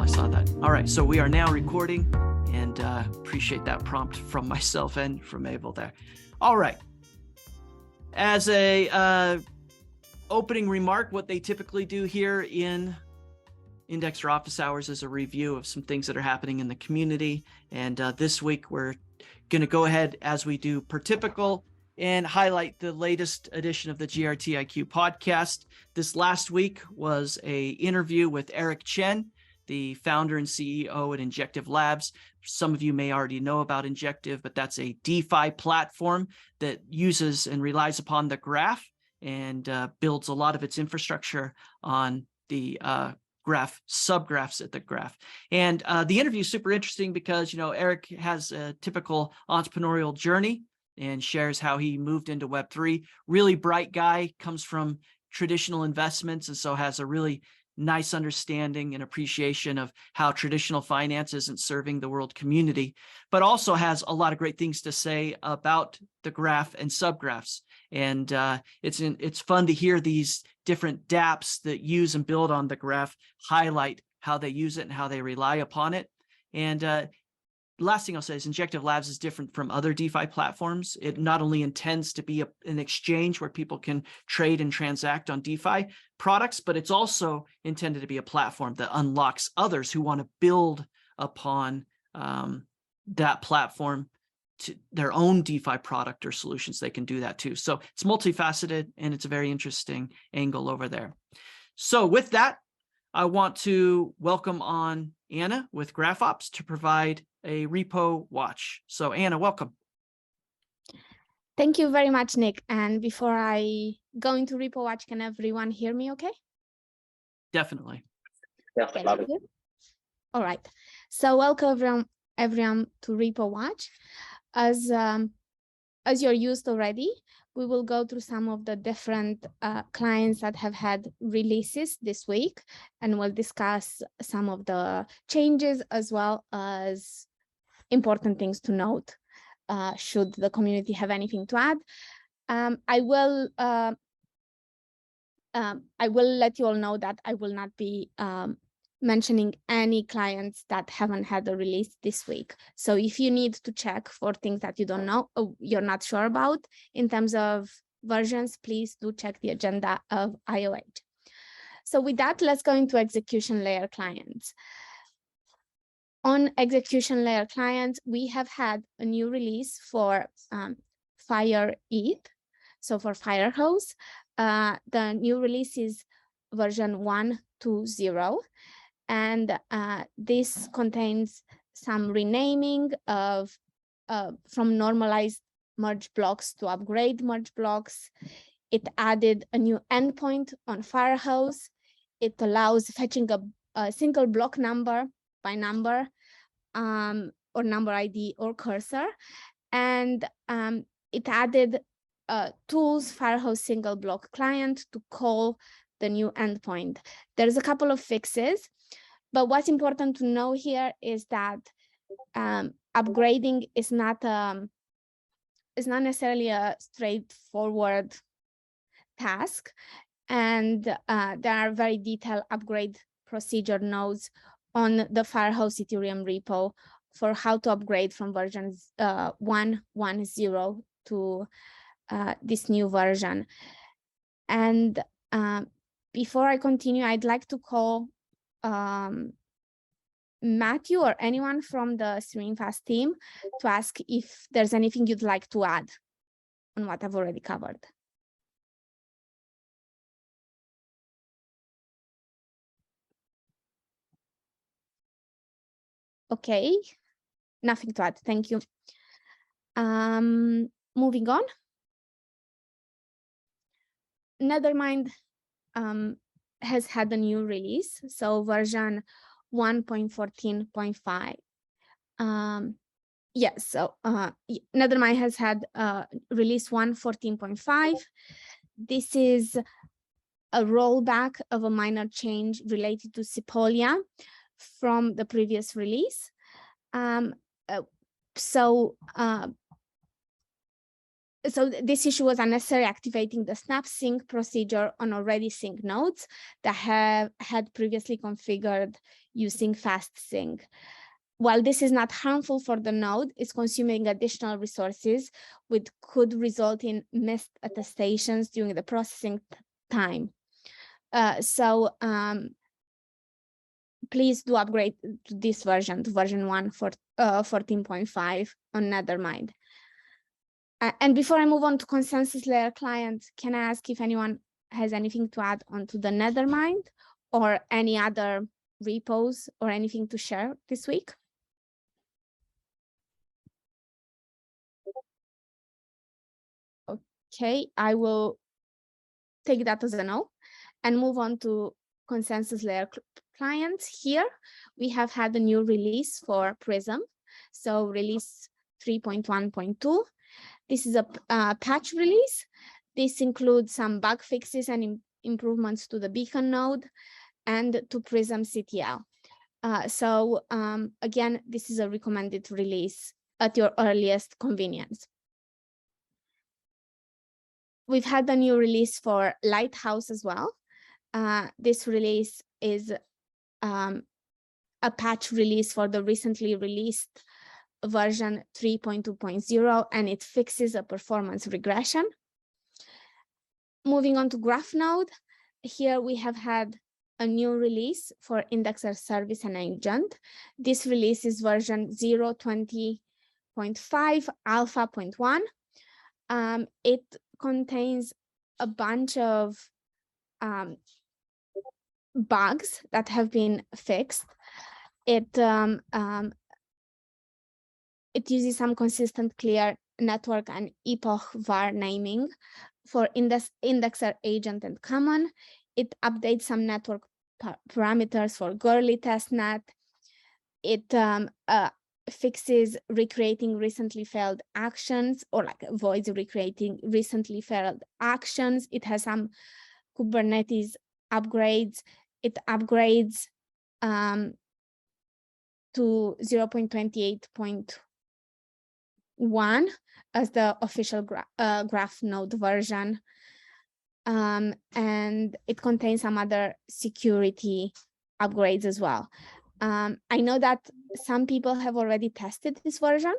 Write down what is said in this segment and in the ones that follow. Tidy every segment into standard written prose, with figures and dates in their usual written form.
I saw that. All right, so we are now recording, and appreciate that prompt from myself and from Abel there. All right. As a opening remark, what they typically do here in Indexer Office Hours is a review of some things that are happening in the community. And this week, we're going to go ahead, as we do per typical, and highlight the latest edition of the GRTIQ podcast. This last week was a interview with Eric Chen, the founder and CEO at Injective Labs. Some of you may already know about Injective, but that's a DeFi platform that uses and relies upon the graph and builds a lot of its infrastructure on the graph, subgraphs at the graph. And the interview is super interesting because, you know, Eric has a typical entrepreneurial journey and shares how he moved into Web3. Really bright guy, comes from traditional investments, and so has a really nice understanding and appreciation of how traditional finance isn't serving the world community, but also has a lot of great things to say about the graph and subgraphs. And it's fun to hear these different dApps that use and build on the graph highlight how they use it and how they rely upon it. And last thing I'll say is Injective Labs is different from other DeFi platforms. It not only intends to be an exchange where people can trade and transact on DeFi products, but it's also intended to be a platform that unlocks others who want to build upon that platform to their own DeFi product or solutions. They can do that too. So it's multifaceted, and it's a very interesting angle over there. So with that, I want to welcome on Anna with GraphOps to provide a repo watch. So Anna, welcome. Thank you very much, Nick. And before I go into repo watch, can everyone hear me okay? Definitely. Yeah, Thank you. All right. So welcome everyone to repo watch. As you're used already, we will go through some of the different clients that have had releases this week, and we'll discuss some of the changes as well as important things to note should the community have anything to add. I will let you all know that I will not be mentioning any clients that haven't had a release this week. So if you need to check for things that you don't know, you're not sure about in terms of versions, please do check the agenda of IOH. So with that, let's go into execution layer clients. On execution layer clients, we have had a new release for Fire ETH. So for Firehose, the new release is version 1.2.0. And this contains some renaming of from normalized merge blocks to upgrade merge blocks. It added a new endpoint on Firehose. It allows fetching a single block number by number or number ID or cursor. And it added tools Firehose single block client to call the new endpoint. There's a couple of fixes. But what's important to know here is that upgrading is not necessarily a straightforward task, and there are very detailed upgrade procedure nodes on the Firehose Ethereum repo for how to upgrade from version 1.1.0 to this new version. And before I continue, I'd like to call Matthew or anyone from the StreamFast team to ask if there's anything you'd like to add on what I've already covered. Okay, nothing to add. Thank you. Moving on. Nethermind has had a new release, so version 1.14.5. Yes, so Nethermind has had release 1.14.5. This is a rollback of a minor change related to Sepolia from the previous release. So this issue was unnecessary activating the snap sync procedure on already synced nodes that had previously configured using fast sync. While this is not harmful for the node, it's consuming additional resources, which could result in missed attestations during the processing time. Please do upgrade to this version, to version 1 for 14.5 on Nethermind. And before I move on to consensus layer client, can I ask if anyone has anything to add onto the Nethermind or any other repos or anything to share this week? Okay, I will take that as a no and move on to consensus layer clients. Here, we have had a new release for Prism. So release 3.1.2. This is a patch release. This includes some bug fixes and improvements to the beacon node and to Prism CTL. Again, this is a recommended release at your earliest convenience. We've had a new release for Lighthouse as well. This release is a patch release for the recently released version 3.2.0, and it fixes a performance regression. Moving on to GraphNode, here we have had a new release for Indexer Service and Agent. This release is version 0.20.5 alpha.1. It contains a bunch of bugs that have been fixed. It uses some consistent, clear network and epoch var naming for indexer agent and common. It updates some network parameters for girly testnet. It fixes recreating recently failed actions, or like avoids recreating recently failed actions. It has some Kubernetes upgrades. It upgrades to 0.28.1 as the official GraphNode version. And it contains some other security upgrades as well. I know that some people have already tested this version,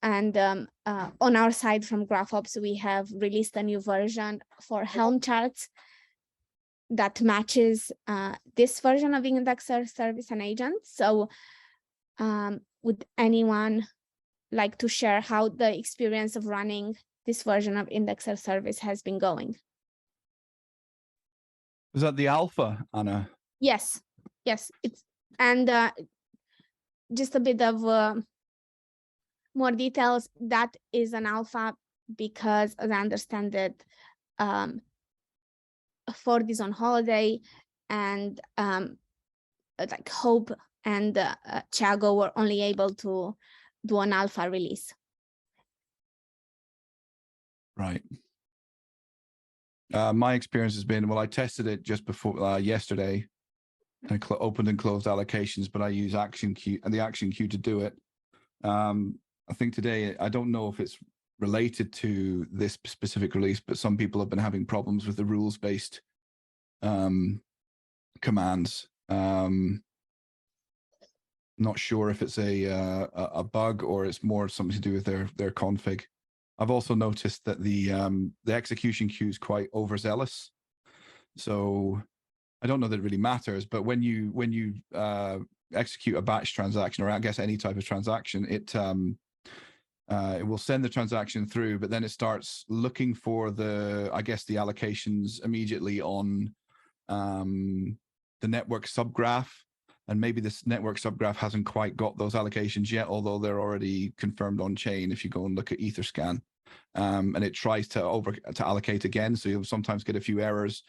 and on our side from GraphOps, we have released a new version for Helm charts that matches this version of Indexer Service and Agent. So would anyone like to share how the experience of running this version of Indexer Service has been going? Is that the alpha, Anna? Yes, it's, and just a bit of more details. That is an alpha because, as I understand it, Ford is on holiday, and like Hope and Thiago were only able to do an alpha release. Right. My experience has been, well, I tested it just before yesterday. I opened and closed allocations, but I use action queue and the action queue to do it. I think today, I don't know if it's related to this specific release, but some people have been having problems with the rules-based commands. Not sure if it's a bug or it's more something to do with their config. I've also noticed that the execution queue is quite overzealous. So I don't know that it really matters, but when you execute a batch transaction, or I guess any type of transaction, it will send the transaction through, but then it starts looking for the allocations immediately on the network subgraph. And maybe this network subgraph hasn't quite got those allocations yet, although they're already confirmed on chain if you go and look at Etherscan. And it tries to allocate again. So you'll sometimes get a few errors.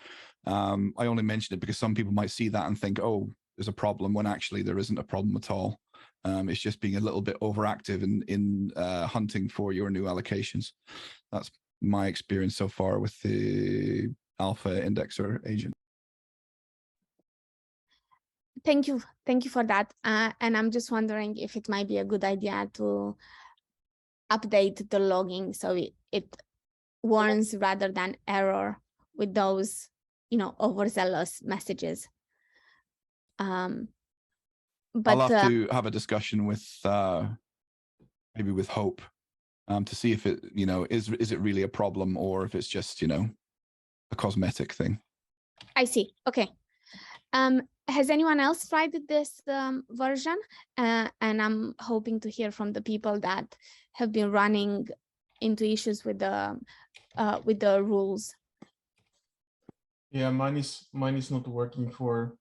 I only mention it because some people might see that and think, oh, there's a problem, when actually there isn't a problem at all. It's just being a little bit overactive in hunting for your new allocations. That's my experience so far with the alpha indexer agent. Thank you for that. And I'm just wondering if it might be a good idea to update the logging so it warns rather than error with those, overzealous messages. But I'll have to have a discussion with maybe with Hope to see if it, is it really a problem or if it's just, a cosmetic thing. I see. Okay. Has anyone else tried this version? And I'm hoping to hear from the people that have been running into issues with the rules. Yeah, mine is not working for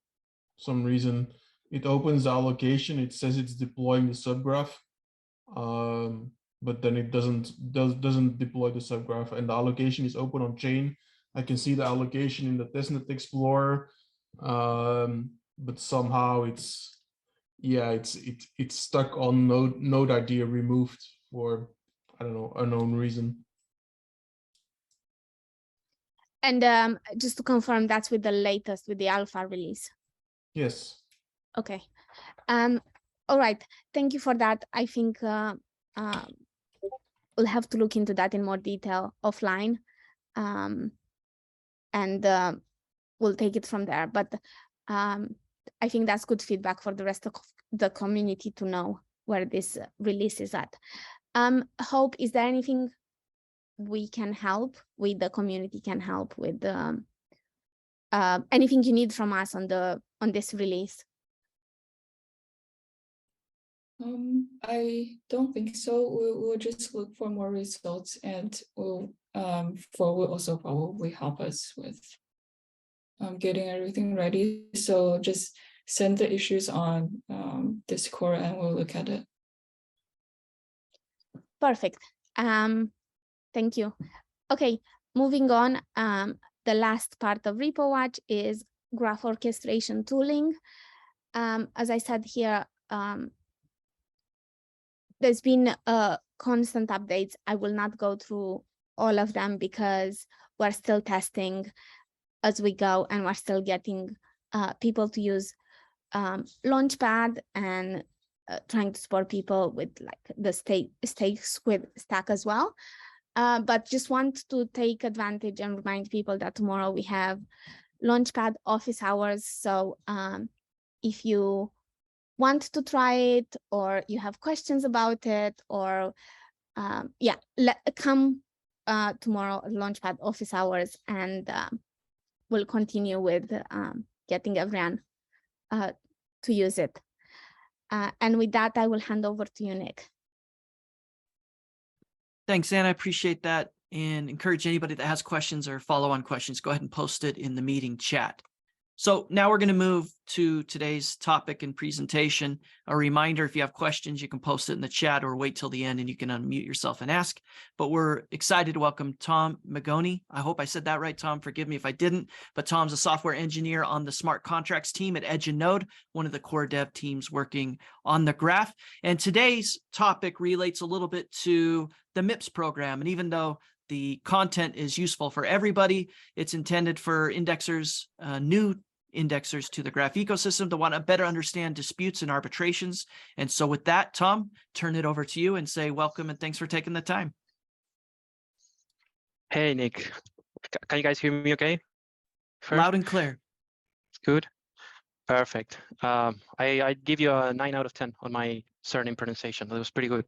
some reason. It opens the allocation. It says it's deploying the subgraph, but then it doesn't deploy the subgraph, and the allocation is open on chain. I can see the allocation in the testnet explorer, but somehow it's stuck on node idea removed for, I don't know, unknown reason. And just to confirm, that's with the latest, with the alpha release. Yes. Okay. All right. Thank you for that. I think we'll have to look into that in more detail offline, and we'll take it from there. But I think that's good feedback for the rest of the community to know where this release is at. Hope, is there anything we can help with, the community can help with, anything you need from us on this release? I don't think so. We'll just look for more results, and will also probably help us with getting everything ready. So just send the issues on Discord and we'll look at it. Perfect. Thank you. Okay, moving on. The last part of RepoWatch is graph orchestration tooling. As I said here, there's been constant updates. I will not go through all of them because we're still testing as we go, and we're still getting people to use Launchpad and trying to support people with like the stake squid stack as well. But just want to take advantage and remind people that tomorrow we have Launchpad office hours. So if you want to try it, or you have questions about it, or come tomorrow at Launchpad office hours, and we'll continue with getting everyone to use it. And with that, I will hand over to you, Nick. Thanks, Anna. I appreciate that, and encourage anybody that has questions or follow-on questions, go ahead and post it in the meeting chat. So now we're going to move to today's topic and presentation. A reminder, if you have questions, you can post it in the chat or wait till the end and you can unmute yourself and ask. But we're excited to welcome Tom 𝗏𝗀𝗀. I hope I said that right, Tom. Forgive me if I didn't. But Tom's a software engineer on the smart contracts team at Edge and Node, one of the core dev teams working on the graph. And today's topic relates a little bit to the MIPS program. And even though the content is useful for everybody, it's intended for indexers, new indexers to the graph ecosystem that want to better understand disputes and arbitrations. And so with that, Tom, turn it over to you and say welcome and thanks for taking the time. Hey, Nick. Can you guys hear me okay? First? Loud and clear. Good. Perfect. I'd give you a 9 out of 10 on my surname pronunciation. That was pretty good.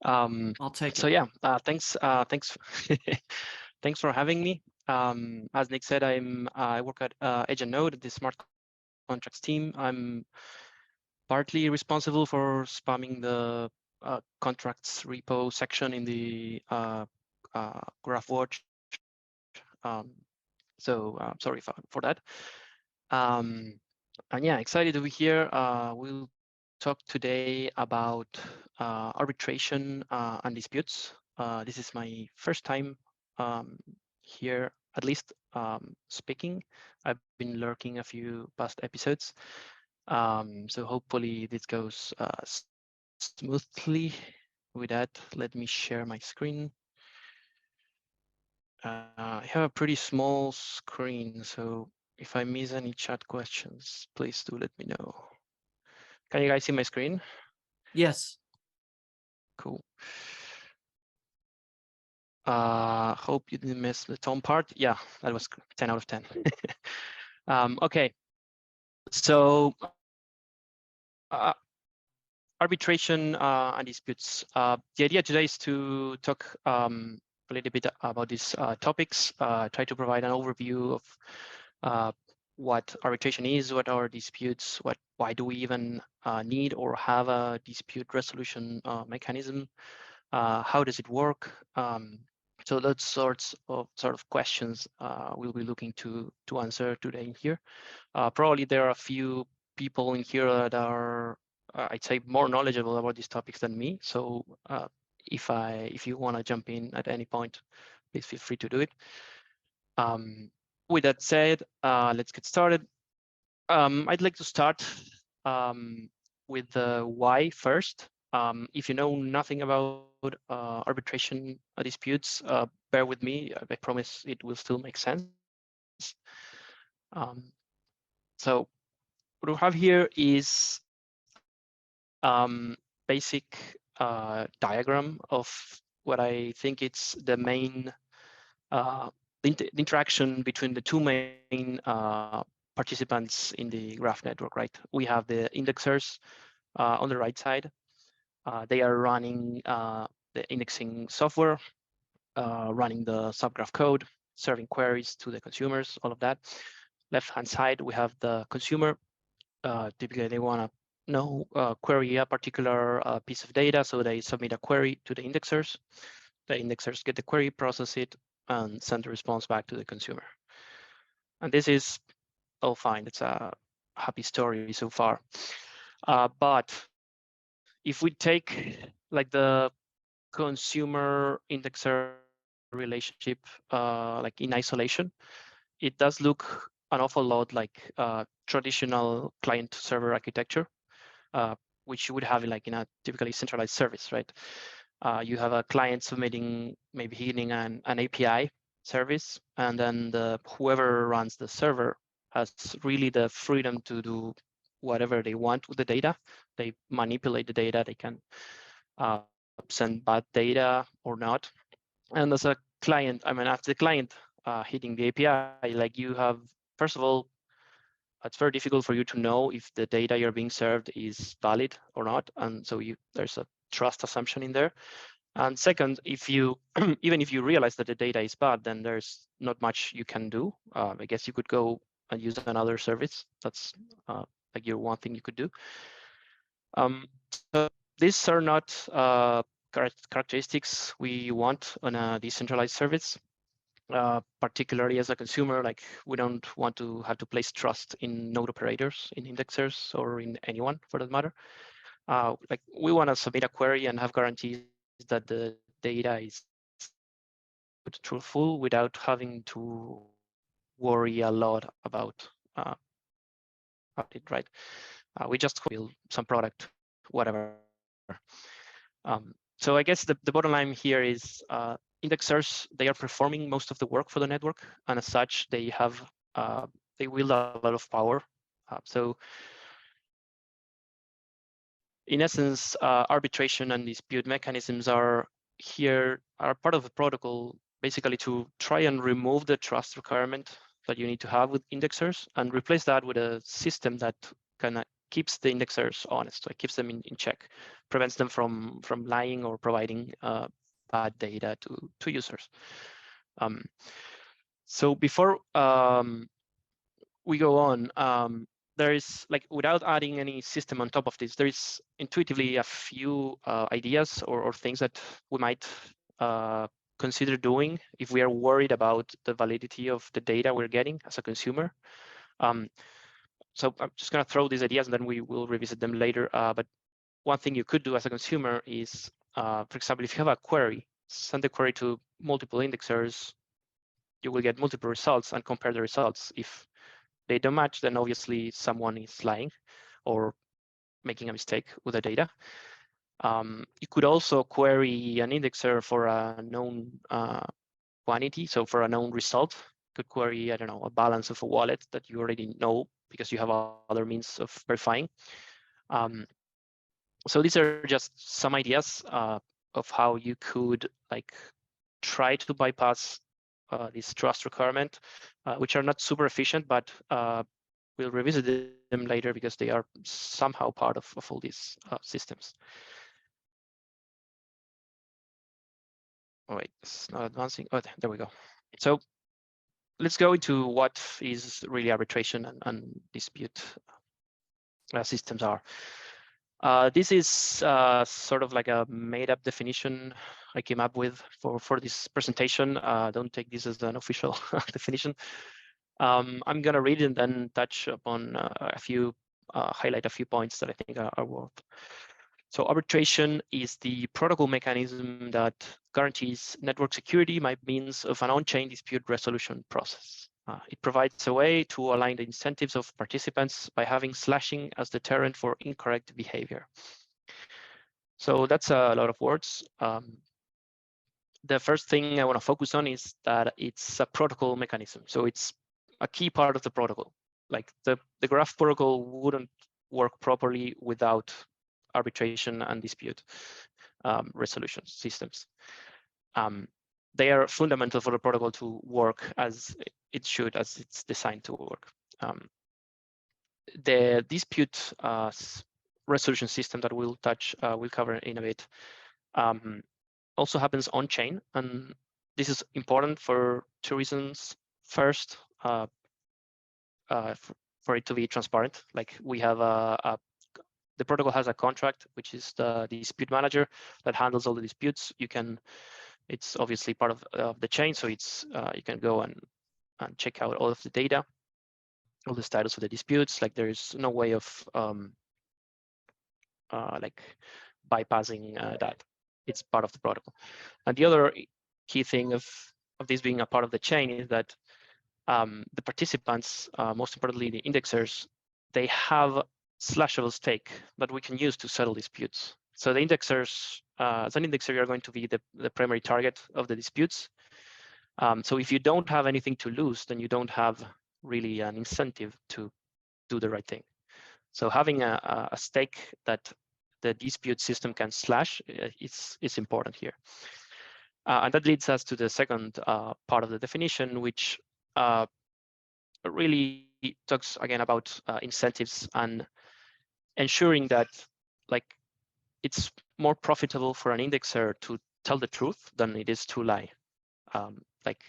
I'll take it. So yeah, thanks thanks for having me. As Nick said, I work at Edge and Node, the smart contracts team. I'm partly responsible for spamming the contracts repo section in the GraphWatch. So sorry for that. And yeah, excited to be here. We'll talk today about arbitration and disputes. This is my first time here, at least speaking. I've been lurking a few past episodes, so hopefully this goes smoothly. With that, let me share my screen. I have a pretty small screen, so if I miss any chat questions, please do let me know. Can you guys see my screen? Yes. Cool. Hope you didn't miss the tone part. Yeah, that was 10 out of 10. Okay, so arbitration and disputes. The idea today is to talk a little bit about these topics, try to provide an overview of what arbitration is, what are disputes, why do we even need or have a dispute resolution mechanism, how does it work? So those sorts of questions we'll be looking to answer today here. Probably there are a few people in here that are, I'd say, more knowledgeable about these topics than me. So if you want to jump in at any point, please feel free to do it. With that said, let's get started. I'd like to start with the why first. If you know nothing about arbitration disputes, bear with me. I promise it will still make sense. So what we have here is basic diagram of what I think it's the main the interaction between the two main participants in the graph network, right? We have the indexers on the right side. They are running the indexing software, running the subgraph code, serving queries to the consumers, all of that. Left-hand side, we have the consumer. Typically, they want to know query a particular piece of data, so they submit a query to the indexers. The indexers get the query, process it, and send the response back to the consumer. And this is all fine. It's a happy story so far. But if we take like the consumer indexer relationship like in isolation, it does look an awful lot like traditional client-server architecture, which you would have like in a typically centralized service, right? You have a client submitting, maybe hitting an API service, and then whoever runs the server has really the freedom to do whatever they want with the data. They manipulate the data. They can send bad data or not. And as a client, I mean, as the client hitting the API, like you have, first of all, it's very difficult for you to know if the data you're being served is valid or not. And so there's a trust assumption in there. And second, if you even if you realize that the data is bad, then there's not much you can do. I guess you could go and use another service. That's like your one thing you could do. So these are not characteristics we want on a decentralized service. Particularly as a consumer, like we don't want to have to place trust in node operators, in indexers, or in anyone for that matter. Like we want to submit a query and have guarantees that the data is truthful without having to worry a lot about it, right? We just build some product, whatever. So I guess the bottom line here is indexers, they are performing most of the work for the network, and as such, they have they wield a lot of power. So in essence, arbitration and dispute mechanisms are part of the protocol, basically to try and remove the trust requirement that you need to have with indexers and replace that with a system that kind of keeps the indexers honest, like keeps them in check, prevents them from lying or providing bad data to users. So before we go on, there is, like, without adding any system on top of this, there is intuitively a few ideas or things that we might consider doing if we are worried about the validity of the data we're getting as a consumer. So I'm just going to throw these ideas and then we will revisit them later. But one thing you could do as a consumer is, for example, if you have a query, send the query to multiple indexers, you will get multiple results and compare the results. If they don't match, then obviously someone is lying or making a mistake with the data. You could also query an indexer for a known quantity, so for a known result. You could query, I don't know, a balance of a wallet that you already know because you have other means of verifying. So these are just some ideas of how you could, like, try to bypass this trust requirement, which are not super efficient, but we'll revisit them later because they are somehow part of all these systems. Oh, wait, it's not advancing. Oh, there we go. So let's go into what is really arbitration and dispute systems are. This is sort of like a made-up definition I came up with for this presentation. Don't take this as an official definition. I'm going to read it and then touch upon highlight a few points that I think are worth. So arbitration is the protocol mechanism that guarantees network security by means of an on-chain dispute resolution process. It provides a way to align the incentives of participants by having slashing as deterrent for incorrect behavior. So that's a lot of words. The first thing I want to focus on is that it's a protocol mechanism. So it's a key part of the protocol. Like the graph protocol wouldn't work properly without arbitration and dispute resolution systems. They are fundamental for the protocol to work as it should, as it's designed to work. The dispute resolution system that we'll cover in a bit also happens on chain, and this is important for two reasons. First, for it to be transparent, like we have the protocol has a contract, which is the dispute manager that handles all the disputes. It's obviously part of the chain, so it's you can go and check out all of the data, all the status of the disputes. Like there is no way of like bypassing that. It's part of the protocol. And the other key thing of this being a part of the chain is that the participants, most importantly the indexers, they have slashable stake that we can use to settle disputes. So the indexers, as an indexer, you're going to be the primary target of the disputes. So if you don't have anything to lose, then you don't have really an incentive to do the right thing. So having a stake that the dispute system can slash is important here. And that leads us to the second part of the definition, which really talks again about incentives and ensuring that like it's more profitable for an indexer to tell the truth than it is to lie. Like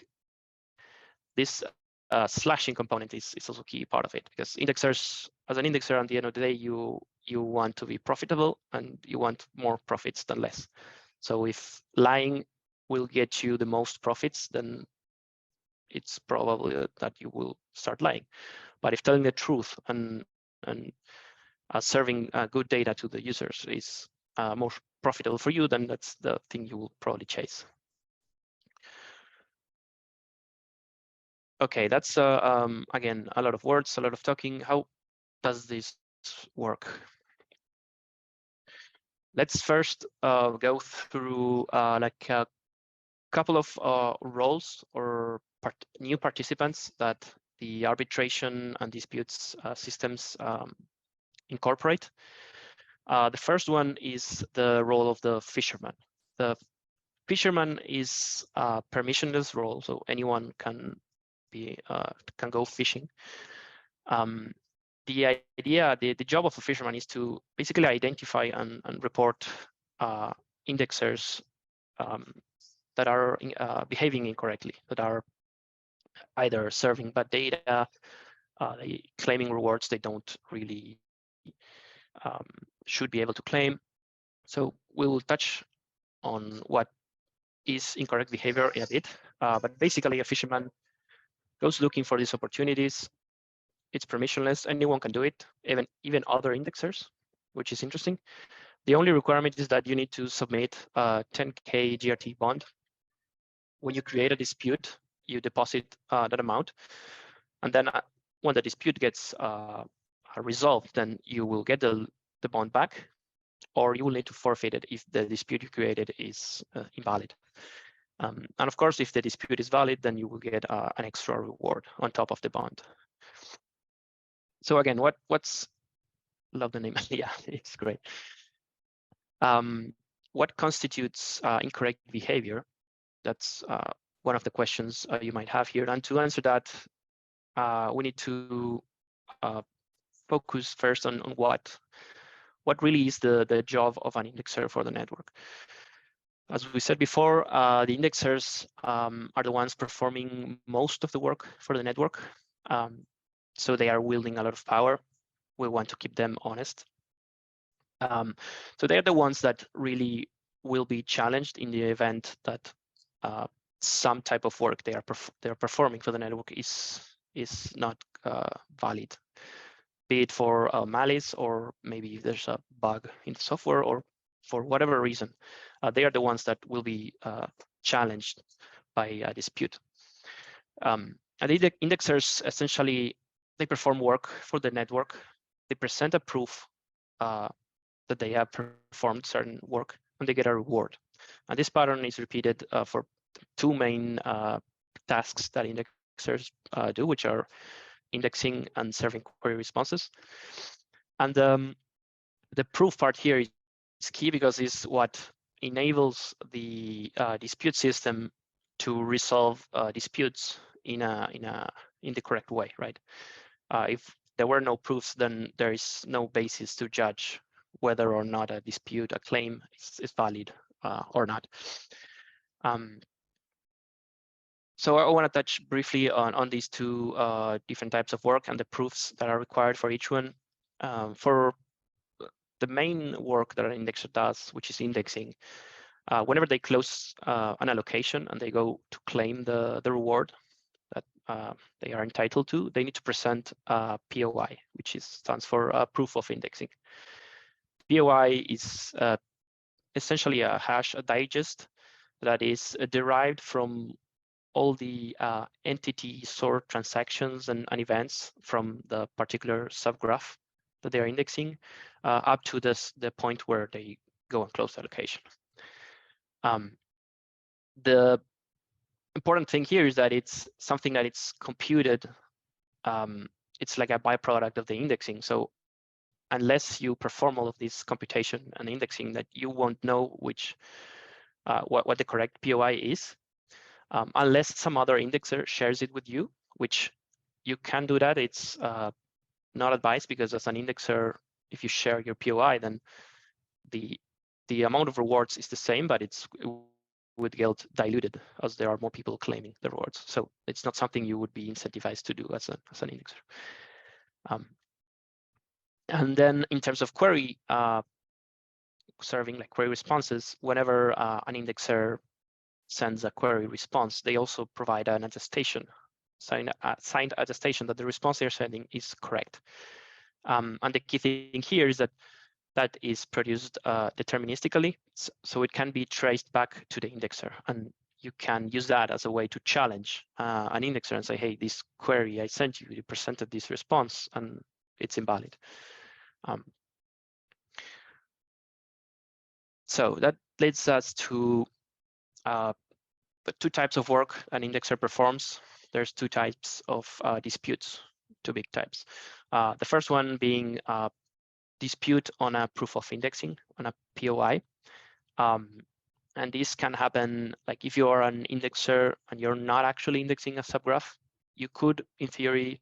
this slashing component is also a key part of it, because indexers, as an indexer, at the end of the day, you want to be profitable and you want more profits than less. So if lying will get you the most profits, then it's probably that you will start lying. But if telling the truth and serving good data to the users is more profitable for you, then that's the thing you will probably chase. Okay, that's again a lot of words, a lot of talking. How does this work? Let's first go through like a couple of roles or new participants that the arbitration and disputes systems incorporate. The first one is the role of the fisherman. The fisherman is a permissionless role, so anyone can go fishing. The idea, the job of a fisherman is to basically identify and report indexers that are behaving incorrectly, that are either serving bad data, claiming rewards they don't really should be able to claim. So we will touch on what is incorrect behavior in a bit, but basically a fisherman goes looking for these opportunities. It's permissionless, anyone can do it, even other indexers, which is interesting. The only requirement is that you need to submit a 10K GRT bond. When you create a dispute, you deposit that amount, and then when the dispute gets resolved, then you will get the bond back, or you will need to forfeit it if the dispute you created is invalid. And of course, if the dispute is valid, then you will get an extra reward on top of the bond. So again, love the name. Yeah, it's great. What constitutes incorrect behavior? That's one of the questions you might have here. And to answer that, we need to focus first on what really is the job of an indexer for the network. As we said before, the indexers are the ones performing most of the work for the network. So they are wielding a lot of power. We want to keep them honest. So they're the ones that really will be challenged in the event that some type of work they are performing for the network is not valid, be it for malice, or maybe there's a bug in the software, or for whatever reason. They are the ones that will be challenged by a dispute. And the indexers, essentially, they perform work for the network. They present a proof that they have performed certain work, and they get a reward. And this pattern is repeated for two main tasks that indexers do, which are indexing and serving query responses. And the proof part here is key, because it's what enables the dispute system to resolve disputes in the correct way, right? If there were no proofs, then there is no basis to judge whether or not a dispute, a claim is valid or not. So I want to touch briefly on these two different types of work and the proofs that are required for each one. For the main work that an indexer does, which is indexing, whenever they close an allocation and they go to claim the reward that they are entitled to, they need to present a POI, which stands for proof of indexing. POI is essentially a hash, a digest that is derived from all the entity sort transactions and events from the particular subgraph that they are indexing up to the point where they go and close the allocation. The important thing here is that it's something that it's computed. It's like a byproduct of the indexing. So unless you perform all of this computation and indexing, that you won't know which what the correct POI is, unless some other indexer shares it with you, which you can do that. It's not advised, because as an indexer, if you share your POI, then the amount of rewards is the same, but it would get diluted as there are more people claiming the rewards. So it's not something you would be incentivized to do as an indexer. And then in terms of query serving, like query responses, whenever an indexer sends a query response, they also provide an attestation, signed attestation that the response they're sending is correct. And the key thing here is that is produced deterministically, so it can be traced back to the indexer, and you can use that as a way to challenge an indexer and say, hey, this query I sent you, you presented this response and it's invalid. So that leads us to the two types of work an indexer performs. There's two types of disputes, two big types. The first one being dispute on a proof of indexing, on a POI. And this can happen, like if you are an indexer and you're not actually indexing a subgraph, you could, in theory,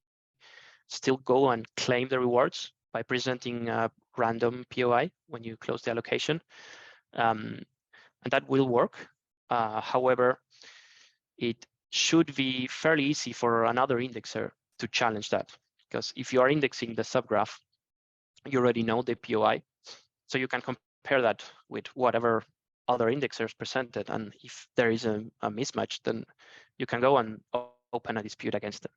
still go and claim the rewards by presenting a random POI when you close the allocation. And that will work. However, it should be fairly easy for another indexer to challenge that, because if you are indexing the subgraph, you already know the POI, so you can compare that with whatever other indexers presented, and if there is a mismatch, then you can go and open a dispute against them,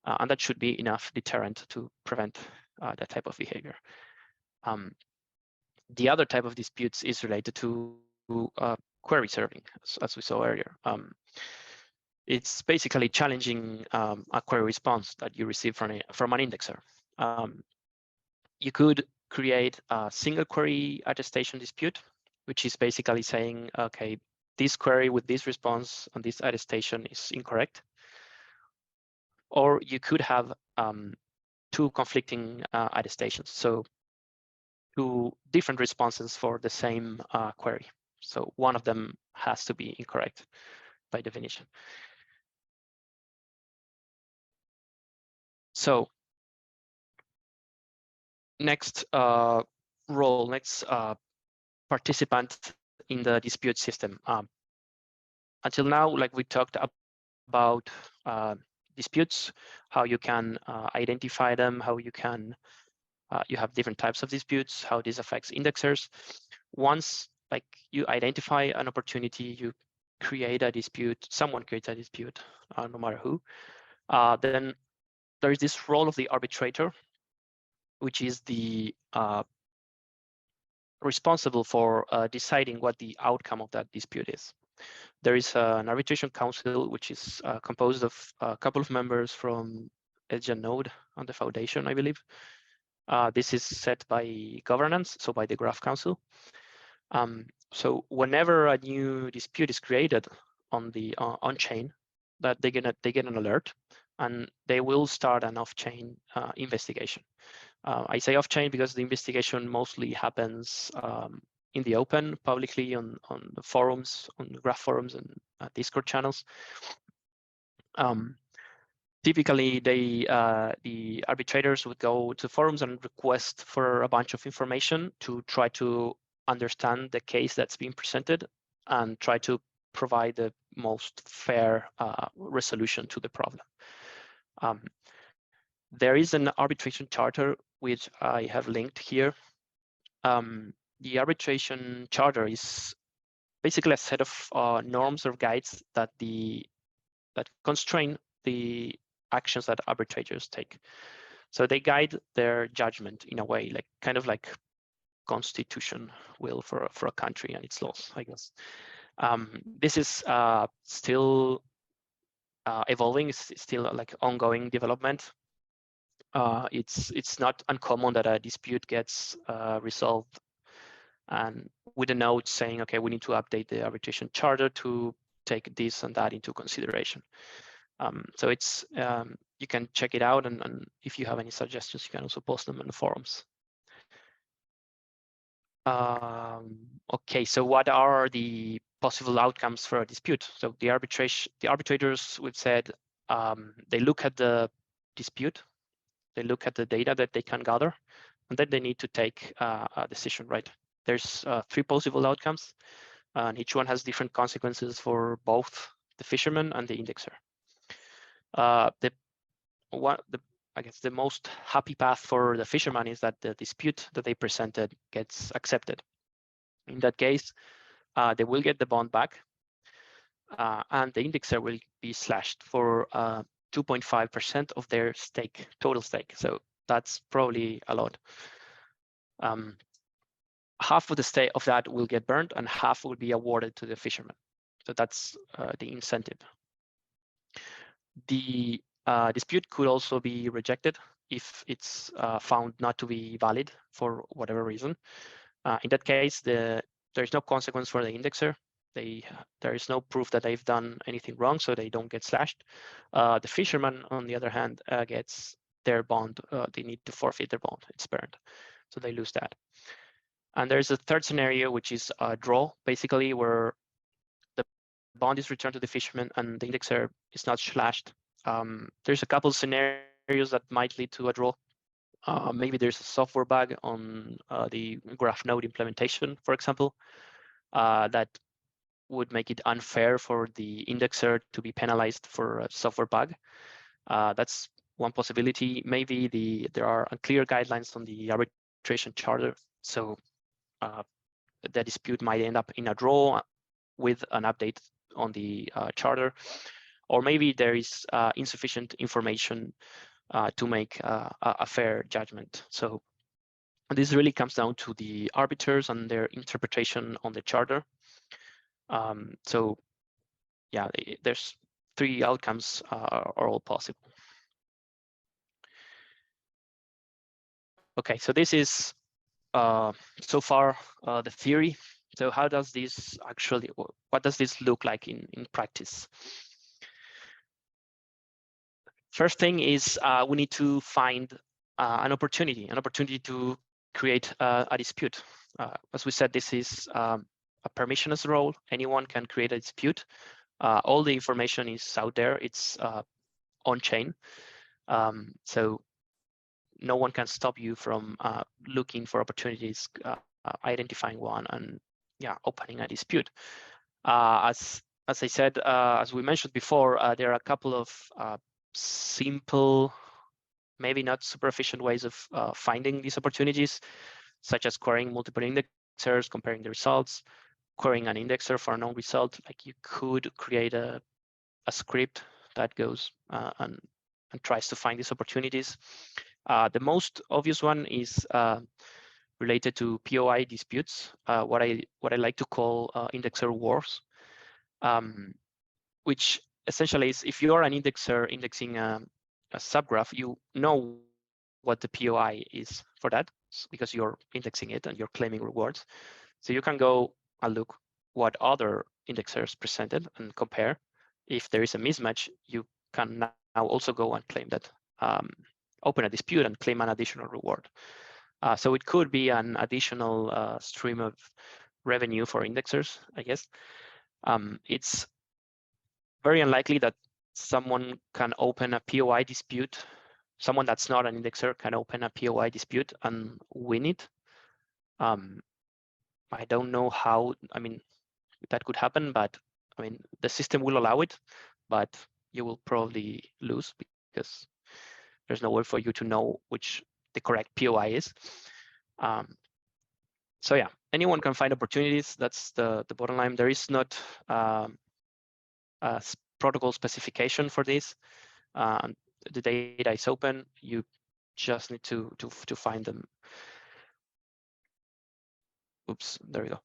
and that should be enough deterrent to prevent that type of behavior. The other type of disputes is related to query serving, as we saw earlier. It's basically challenging a query response that you receive from an indexer. You could create a single query attestation dispute, which is basically saying, okay, this query with this response and this attestation is incorrect. Or you could have two conflicting attestations, so two different responses for the same query. So one of them has to be incorrect. by definition. So next role, next participant in the dispute system. Until now, like we talked about disputes, how you can identify them, how you can you have different types of disputes, how this affects indexers. Once like you identify an opportunity, you create a dispute, someone creates a dispute, no matter who, then there is this role of the arbitrator, which is the responsible for deciding what the outcome of that dispute is. There is an arbitration council, which is composed of a couple of members from Edge and Node on the foundation, I believe. This is set by governance, so by the Graph Council. So whenever a new dispute is created on the on-chain, that they get an alert, and they will start an off-chain investigation. I say off-chain because the investigation mostly happens in the open, publicly on the forums, on the Graph forums and Discord channels. Typically, the arbitrators would go to forums and request for a bunch of information to try to understand the case that's being presented and try to provide the most fair resolution to the problem. There is an arbitration charter, which I have linked here. The arbitration charter is basically a set of norms or guides that constrain the actions that arbitrators take. So they guide their judgment in a way, like kind of like constitution will for a country and its laws, I guess. This is still evolving. It's still like ongoing development. It's not uncommon that a dispute gets resolved and with a note saying, okay, we need to update the arbitration charter to take this and that into consideration. So it's you can check it out, and if you have any suggestions, you can also post them in the forums. Okay, so what are the possible outcomes for a dispute? So the arbitrators, we've said, they look at the dispute, they look at the data that they can gather, and then they need to take a decision, right? There's 3 possible outcomes, and each one has different consequences for both the fisherman and the indexer. I guess the most happy path for the fisherman is that the dispute that they presented gets accepted. In that case, they will get the bond back, and the indexer will be slashed for 2.5% of their stake, total stake. So that's probably a lot. Half of the stake of that will get burned, and half will be awarded to the fisherman. So that's the incentive. The dispute could also be rejected if it's found not to be valid for whatever reason. In that case, there's no consequence for the indexer. There is no proof that they've done anything wrong, so they don't get slashed. The fisherman, on the other hand, gets their bond. They need to forfeit their bond. It's burned, so they lose that. And there's a third scenario, which is a draw, basically, where the bond is returned to the fisherman and the indexer is not slashed. There's a couple of scenarios that might lead to a draw. Maybe there's a software bug on the Graph node implementation, for example, that would make it unfair for the indexer to be penalized for a software bug. That's one possibility. Maybe there are unclear guidelines on the arbitration charter, so the dispute might end up in a draw with an update on the charter. Or maybe there is insufficient information to make a fair judgment. So this really comes down to the arbiters and their interpretation on the charter. So yeah, there's 3 outcomes are all possible. Okay, so this is so far the theory. So how does this actually, what does this look like in practice? First thing is we need to find an opportunity to create a dispute. As we said, this is a permissionless role. Anyone can create a dispute. all the information is out there. It's on chain, so no one can stop you from looking for opportunities, identifying one, and opening a dispute. As I said, as we mentioned before, there are a couple of simple, maybe not super efficient ways of finding these opportunities, such as querying multiple indexers, comparing the results, querying an indexer for a known result. Like you could create a script that goes and tries to find these opportunities. The most obvious one is related to POI disputes, what I like to call indexer wars, which essentially is if you are an indexer indexing a subgraph, you know what the POI is for that because you're indexing it and you're claiming rewards. So you can go and look what other indexers presented and compare. If there is a mismatch, you can now also go and claim that, open a dispute and claim an additional reward. So it could be an additional stream of revenue for indexers, I guess. It's very unlikely that someone can open a POI dispute. Someone that's not an indexer can open a POI dispute and win it. I don't know how, I mean, that could happen, but I mean, the system will allow it, but you will probably lose because there's no way for you to know which the correct POI is. So yeah, anyone can find opportunities. That's the bottom line. There is not a protocol specification for this. The data is open. You just need to find them. Oops, there we go.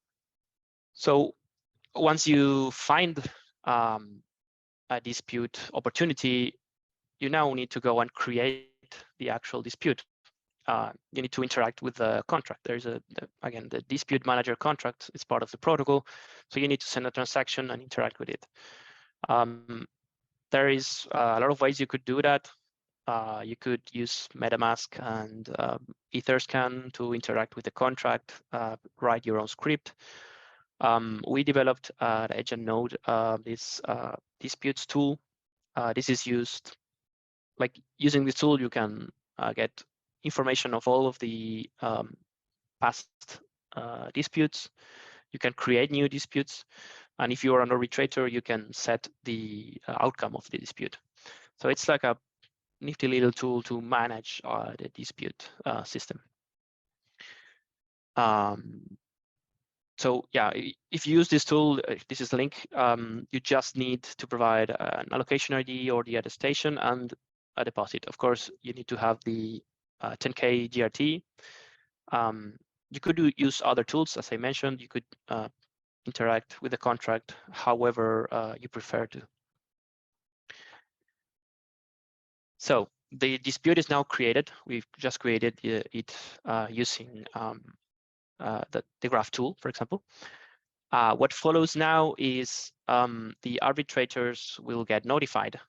So once you find a dispute opportunity, you now need to go and create the actual dispute. You need to interact with the contract. There's again, the dispute manager contract is part of the protocol. So you need to send a transaction and interact with it. There is a lot of ways you could do that. You could use MetaMask and Etherscan to interact with the contract, write your own script. We developed at Edge and Node this disputes tool. This is used, like using this tool, you can get information of all of the past disputes. You can create new disputes. And if you are an arbitrator, you can set the outcome of the dispute. So it's like a nifty little tool to manage the dispute system. So yeah, if you use this tool, this is the link, you just need to provide an allocation ID or the attestation and a deposit. Of course, you need to have the 10K GRT. You could use other tools, as I mentioned. You could interact with the contract however you prefer to. So the dispute is now created. We've just created it using the graph tool, for example. What follows now is the arbitrators will get notified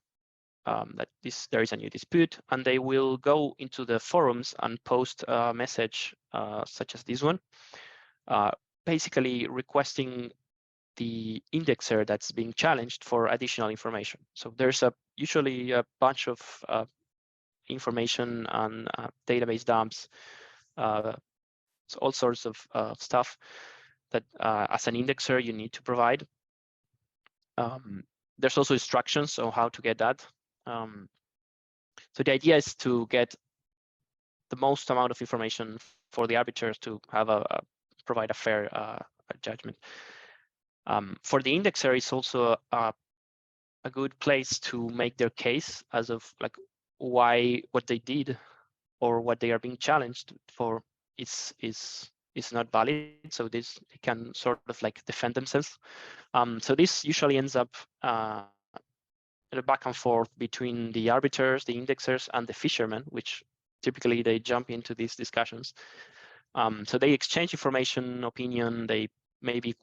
that there is a new dispute, and they will go into the forums and post a message such as this one, basically requesting the indexer that's being challenged for additional information. So there's usually a bunch of information on database dumps, so all sorts of stuff that as an indexer you need to provide. There's also instructions on how to get that. So the idea is to get the most amount of information for the arbiters to have provide a fair judgment. For the indexer, it's also a good place to make their case as of like why what they did or what they are being challenged for is not valid. So they can sort of like defend themselves. So this usually ends up in a back and forth between the arbiters, the indexers, and the fishermen, which typically they jump into these discussions. So they exchange information, opinion. They maybe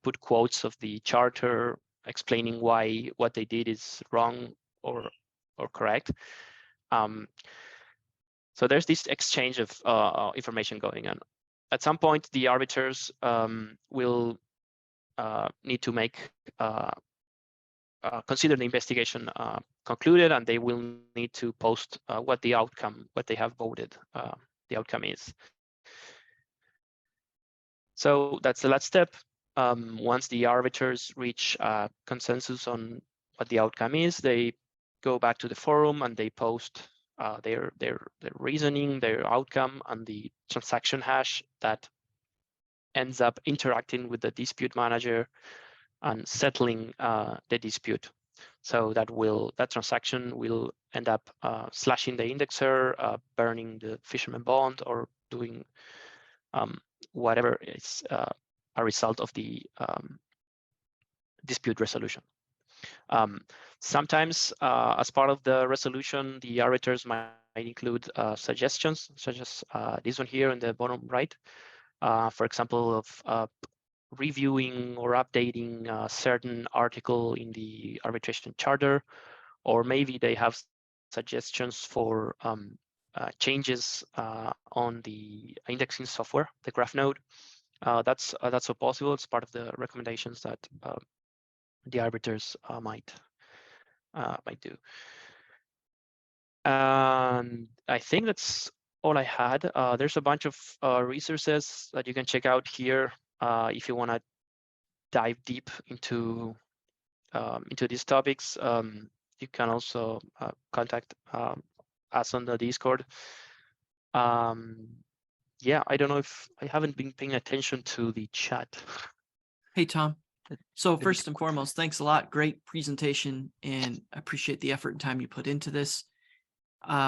put quotes of the charter explaining why what they did is wrong or correct. So there's this exchange of information going on. At some point, the arbiters will need to make consider the investigation concluded, and they will need to post what the outcome, what they have voted, the outcome is. So that's the last step. Once the arbiters reach consensus on what the outcome is, they go back to the forum and they post their reasoning, their outcome, and the transaction hash that ends up interacting with the dispute manager and settling the dispute. So that transaction will end up slashing the indexer, burning the Fisherman bond, or doing whatever is a result of the dispute resolution. Sometimes, as part of the resolution, the arbiters might include suggestions, such as this one here in the bottom right. For example, of reviewing or updating a certain article in the arbitration charter, or maybe they have suggestions for changes on the indexing software, the graph node. That's so possible. It's part of the recommendations that the arbiters might do. And I think that's all I had. There's a bunch of resources that you can check out here if you want to dive deep into these topics. You can also contact us on the Discord. Yeah, I don't know if I haven't been paying attention to the chat. Hey, Tom. So first and foremost, thanks a lot. Great presentation, and I appreciate the effort and time you put into this.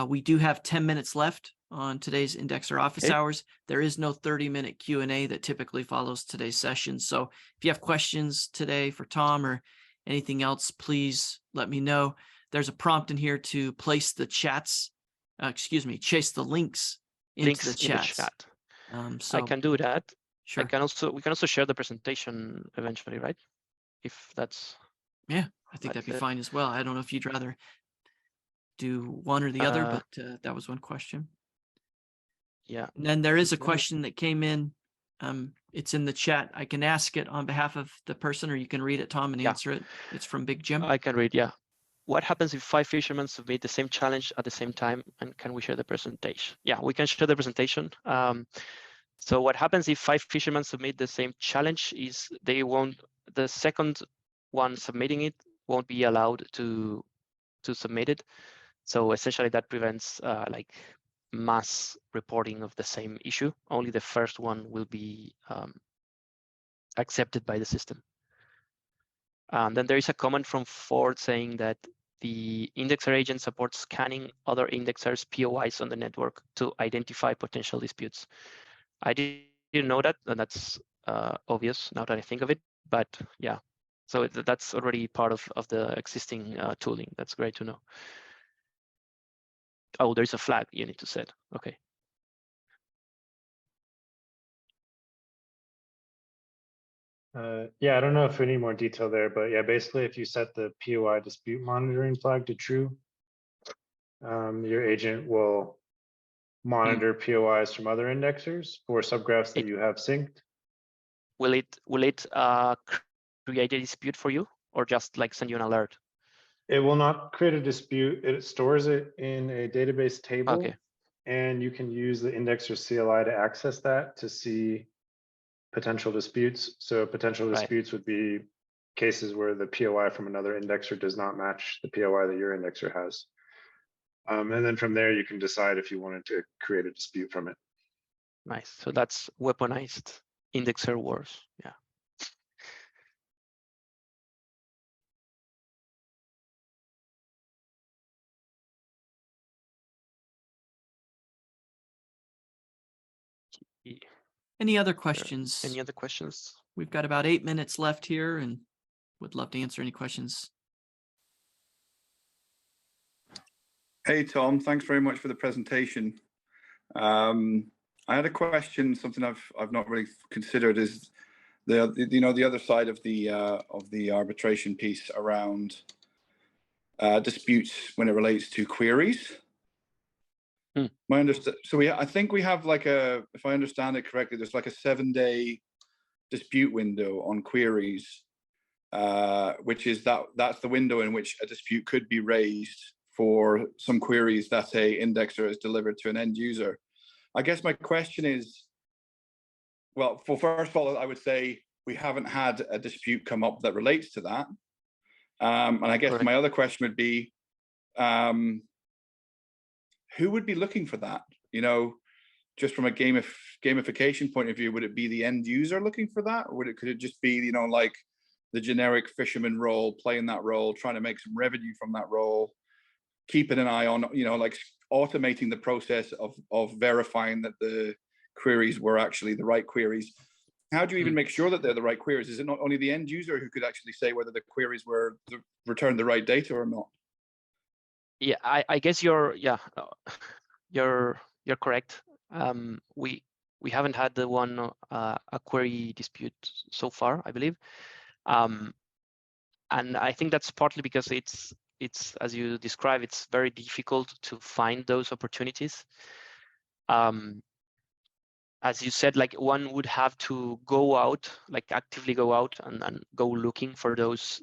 We do have 10 minutes left on today's Indexer office hours. There is no 30-minute Q&A that typically follows today's session. So if you have questions today for Tom or anything else, please let me know. There's a prompt in here to place the chats, chase the links into the chats. So I can do that. Sure. We can also share the presentation eventually, right? If that's I think that'd be fine as well. I don't know if you'd rather do one or the other, but that was one question. Yeah. And then there is a question that came in. It's in the chat. I can ask it on behalf of the person, or you can read it, Tom, and answer it. It's from Big Jim. I can read, yeah. What happens if 5 fishermen submit the same challenge at the same time, and can we share the presentation? Yeah, we can share the presentation. So what happens if 5 fishermen submit the same challenge is the second one submitting it won't be allowed to submit it. So essentially that prevents like mass reporting of the same issue. Only the first one will be accepted by the system. Then there is a comment from Ford saying that the indexer agent supports scanning other indexers' POIs on the network to identify potential disputes. I didn't know that, and that's obvious now that I think of it. But yeah, so that's already part of the existing tooling. That's great to know. Oh, there's a flag you need to set. Okay. Yeah, I don't know if we need more detail there, but yeah, basically if you set the POI dispute monitoring flag to true, your agent will monitor POIs from other indexers for subgraphs that you have synced. Will it create a dispute for you, or just like send you an alert? It will not create a dispute. It stores it in a database table, Okay. And you can use the indexer CLI to access that to see potential disputes. So potential disputes would be cases where the POI from another indexer does not match the POI that your indexer has. And then from there, you can decide if you wanted to create a dispute from it. Nice. So that's weaponized indexer wars. Yeah. Any other questions? Any other questions? We've got about 8 minutes left here, and would love to answer any questions. Hey, Tom, thanks very much for the presentation. I had a question, something I've not really considered is the other side of the arbitration piece around disputes when it relates to queries. I think we have like if I understand it correctly, there's like a 7-day dispute window on queries. which is that's the window in which a dispute could be raised for some queries that a indexer has delivered to an end user. I guess my question is, well, first of all, I would say we haven't had a dispute come up that relates to that. And I guess my other question would be, who would be looking for that? You know, just from a gamification point of view, would it be the end user looking for that? Or could it just be, you know, like the generic fisherman role, playing that role, trying to make some revenue from that role, keeping an eye on, you know, like automating the process of verifying that the queries were actually the right queries? How do you even make sure that they're the right queries? Is it not only the end user who could actually say whether the queries were returned the right data or not? Yeah, I guess you're correct. We haven't had the one a query dispute so far, I believe, and I think that's partly because it's as you describe, it's very difficult to find those opportunities. As you said, like one would have to go out, like actively go out and go looking for those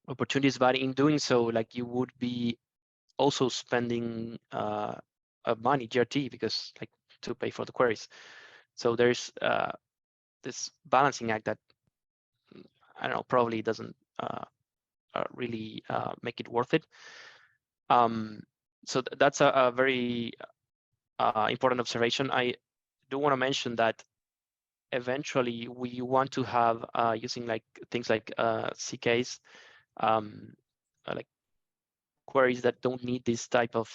opportunities, but in doing so, like you would be also spending money, GRT, because like to pay for the queries. So there's this balancing act that I don't know, probably doesn't really make it worth it. So that's a very important observation. I do want to mention that eventually we want to have using like things like CKs, like queries that don't need this type of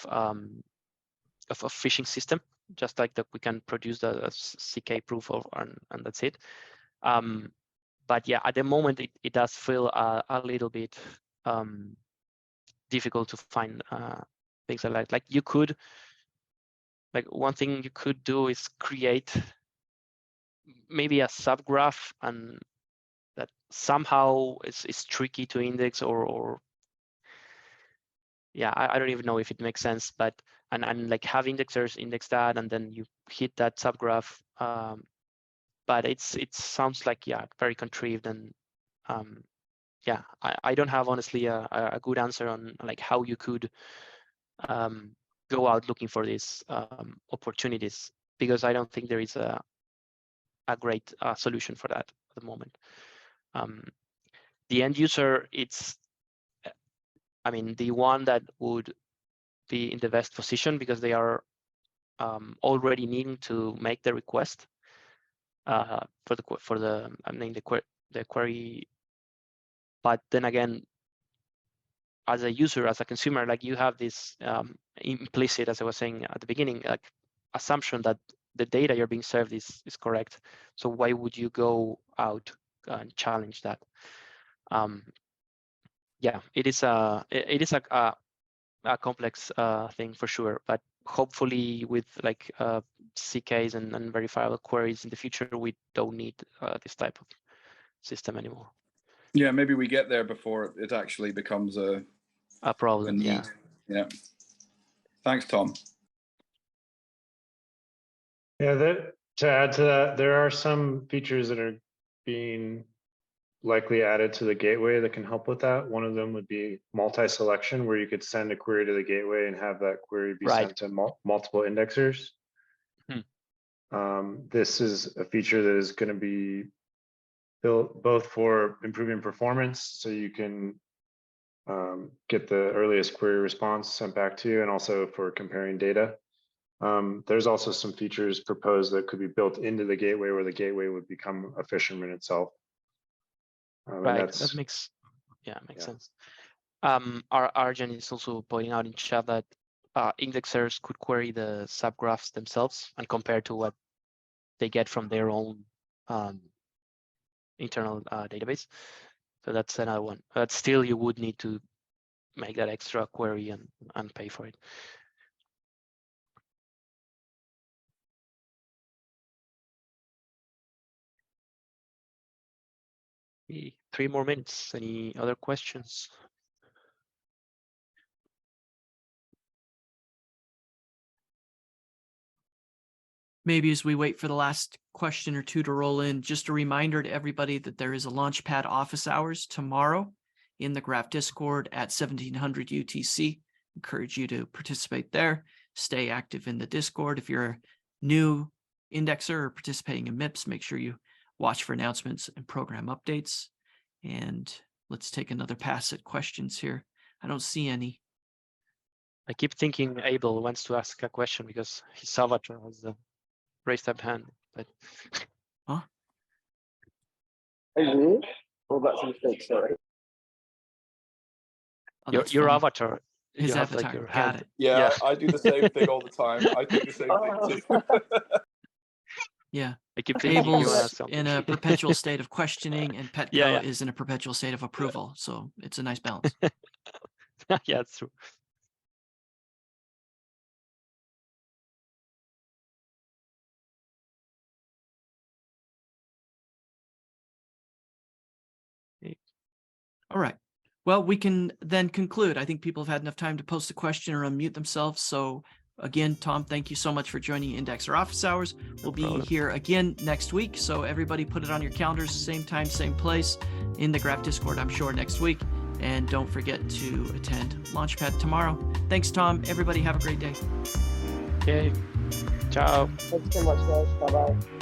phishing system, just like that we can produce the CK proof of, and that's it. But yeah, at the moment it does feel a little bit difficult to find things like you could, like one thing you could do is create maybe a subgraph, and that somehow is tricky to index, or yeah, I don't even know if it makes sense, but and like have indexers index that, and then you hit that subgraph. But it sounds like, yeah, very contrived, and yeah, I don't have honestly a good answer on like how you could go out looking for these opportunities, because I don't think there is a great solution for that at the moment. The end user, it's, I mean, the one that would be in the best position because they are already needing to make the request for the I mean the query. But then again, as a user, as a consumer, like you have this implicit, as I was saying at the beginning, like assumption that the data you're being served is correct. So why would you go out and challenge that? Yeah, it is a complex thing for sure, but hopefully with like CKs and verifiable queries in the future, we don't need this type of system anymore. Yeah, maybe we get there before it actually becomes a problem. A need. Yeah. Thanks, Tom. Yeah, to add to that, there are some features that are being likely added to the gateway that can help with that. One of them would be multi-selection, where you could send a query to the gateway and have that query be sent to multiple indexers. This is a feature that is going to be built both for improving performance, so you can get the earliest query response sent back to you, and also for comparing data. There's also some features proposed that could be built into the gateway, where the gateway would become a fisherman itself. Right, that makes sense. Arjen is also pointing out in chat that indexers could query the subgraphs themselves and compare to what they get from their own internal database. So that's another one. But still, you would need to make that extra query and pay for it. Okay, 3 more minutes. Any other questions? Maybe as we wait for the last question or two to roll in. Just a reminder to everybody that there is a Launchpad office hours tomorrow in the Graph Discord at 1700 UTC. Encourage you to participate there. Stay active in the Discord. If you're a new indexer or participating in MIPS, make sure you watch for announcements and program updates. And let's take another pass at questions here. I don't see any. I keep thinking Abel wants to ask a question because his avatar has the raised up hand. But Huh? Oh, that's a mistake, sorry. Oh, your that's funny. avatar, His you have, like, avatar. your Got hand. it. Yeah, I do the same thing all the time. I think the same thing too. Yeah. I keep thinking you want to ask Abel's something. in a perpetual state of questioning, and Petco Yeah. is in a perpetual state of approval. So it's a nice balance. Yeah, it's true. All right. Well, we can then conclude. I think people have had enough time to post a question or unmute themselves. So again, Tom, thank you so much for joining Indexer Office Hours. We'll be problem. here again next week. So everybody put it on your calendars, same time, same place in the Graph Discord, I'm sure, next week. And don't forget to attend Launchpad tomorrow. Thanks, Tom. Everybody have a great day. Okay. Ciao. Thanks so much, guys. Bye-bye.